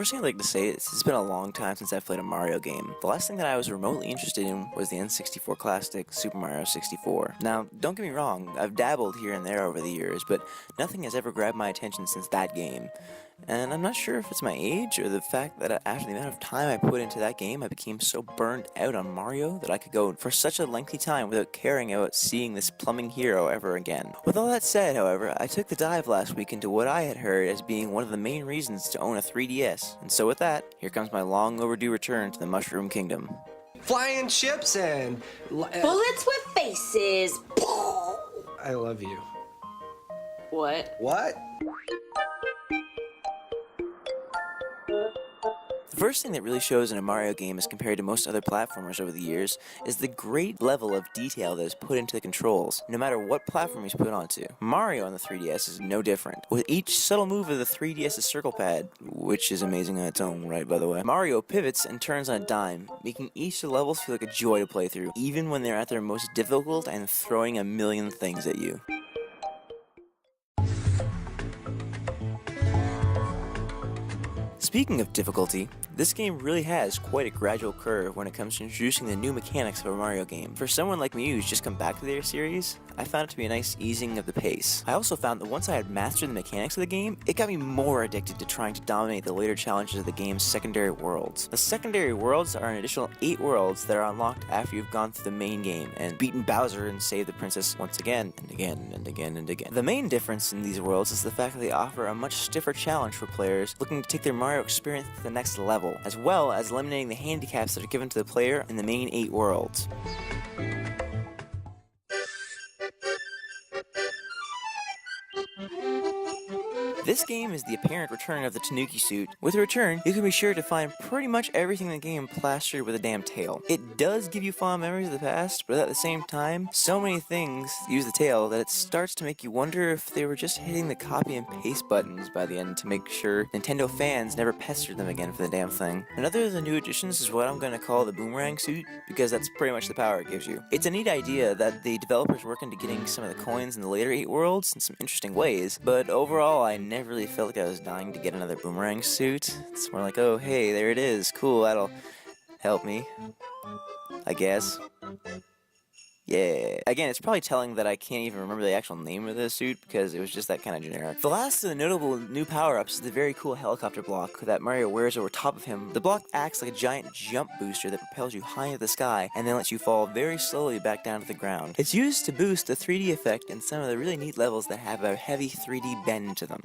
First thing I'd like to say is it's been a long time since I've played a Mario game. The last thing that I was remotely interested in was the N64 classic Super Mario 64. Now, don't get me wrong, I've dabbled here and there over the years, but nothing has ever grabbed my attention since that game. And I'm not sure if it's my age or the fact that after the amount of time I put into that game, I became so burned out on Mario that I could go for such a lengthy time without caring about seeing this plumbing hero ever again. With all that said, however, I took the dive last week into what I had heard as being one of the main reasons to own a 3DS. And so with that, here comes my long overdue return to the Mushroom Kingdom. Flying ships and... bullets with faces. I love you. What? What? The first thing that really shows in a Mario game as compared to most other platformers over the years is the great level of detail that is put into the controls, no matter what platform he's put onto. Mario on the 3DS is no different. With each subtle move of the 3DS's circle pad, which is amazing on its own right, by the way, Mario pivots and turns on a dime, making each of the levels feel like a joy to play through, even when they're at their most difficult and throwing a million things at you. Speaking of difficulty, this game really has quite a gradual curve when it comes to introducing the new mechanics of a Mario game. For someone like me who's just come back to their series, I found it to be a nice easing of the pace. I also found that once I had mastered the mechanics of the game, it got me more addicted to trying to dominate the later challenges of the game's secondary worlds. The secondary worlds are an additional 8 worlds that are unlocked after you've gone through the main game and beaten Bowser and saved the princess once again and again and again and again. The main difference in these worlds is the fact that they offer a much stiffer challenge for players looking to take their Mario experience to the next level, as well as eliminating the handicaps that are given to the player in the main 8 worlds. This game is the apparent return of the Tanuki suit. With a return, you can be sure to find pretty much everything in the game plastered with a damn tail. It does give you fond memories of the past, but at the same time, so many things use the tail that it starts to make you wonder if they were just hitting the copy and paste buttons by the end to make sure Nintendo fans never pestered them again for the damn thing. Another of the new additions is what I'm going to call the boomerang suit, because that's pretty much the power it gives you. It's a neat idea that the developers work into getting some of the coins in the later 8 worlds in some interesting ways, but overall I never really felt like I was dying to get another boomerang suit. It's more like, oh hey, there it is, cool, that'll help me, I guess. Yeah. Again, it's probably telling that I can't even remember the actual name of the suit because it was just that kind of generic. The last of the notable new power-ups is the very cool helicopter block that Mario wears over top of him. The block acts like a giant jump booster that propels you high into the sky and then lets you fall very slowly back down to the ground. It's used to boost the 3D effect in some of the really neat levels that have a heavy 3D bend to them.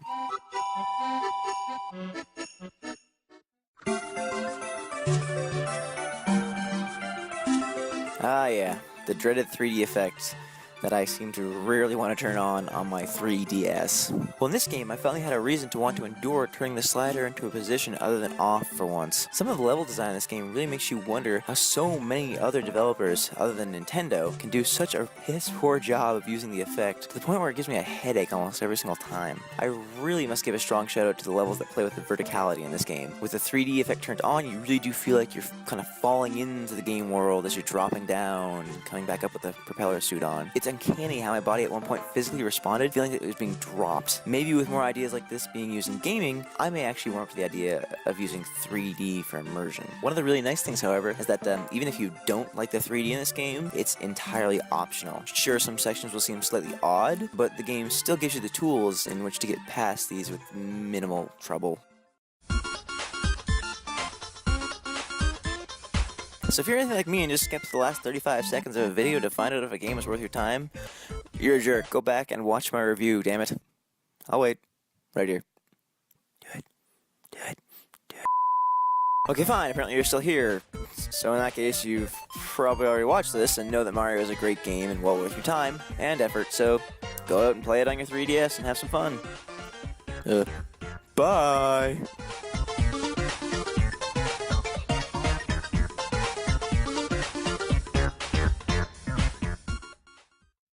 Ah yeah, the dreaded 3D effect that I seem to rarely want to turn on my 3DS. Well, in this game, I finally had a reason to want to endure turning the slider into a position other than off for once. Some of the level design in this game really makes you wonder how so many other developers, other than Nintendo, can do such a piss-poor job of using the effect to the point where it gives me a headache almost every single time. I really must give a strong shout out to the levels that play with the verticality in this game. With the 3D effect turned on, you really do feel like you're kind of falling into the game world as you're dropping down and coming back up with the propeller suit on. It's uncanny how my body at one point physically responded, feeling that it was being dropped. Maybe with more ideas like this being used in gaming, I may actually warm up to the idea of using 3D for immersion. One of the really nice things, however, is that even if you don't like the 3D in this game, it's entirely optional. Sure, some sections will seem slightly odd, but the game still gives you the tools in which to get past these with minimal trouble. So if you're anything like me and just skipped the last 35 seconds of a video to find out if a game is worth your time, you're a jerk. Go back and watch my review, damn it. I'll wait. Right here. Do it. Do it. Do it. Okay, fine. Apparently you're still here. So in that case, you've probably already watched this and know that Mario is a great game and well worth your time and effort. So go out and play it on your 3DS and have some fun. Bye!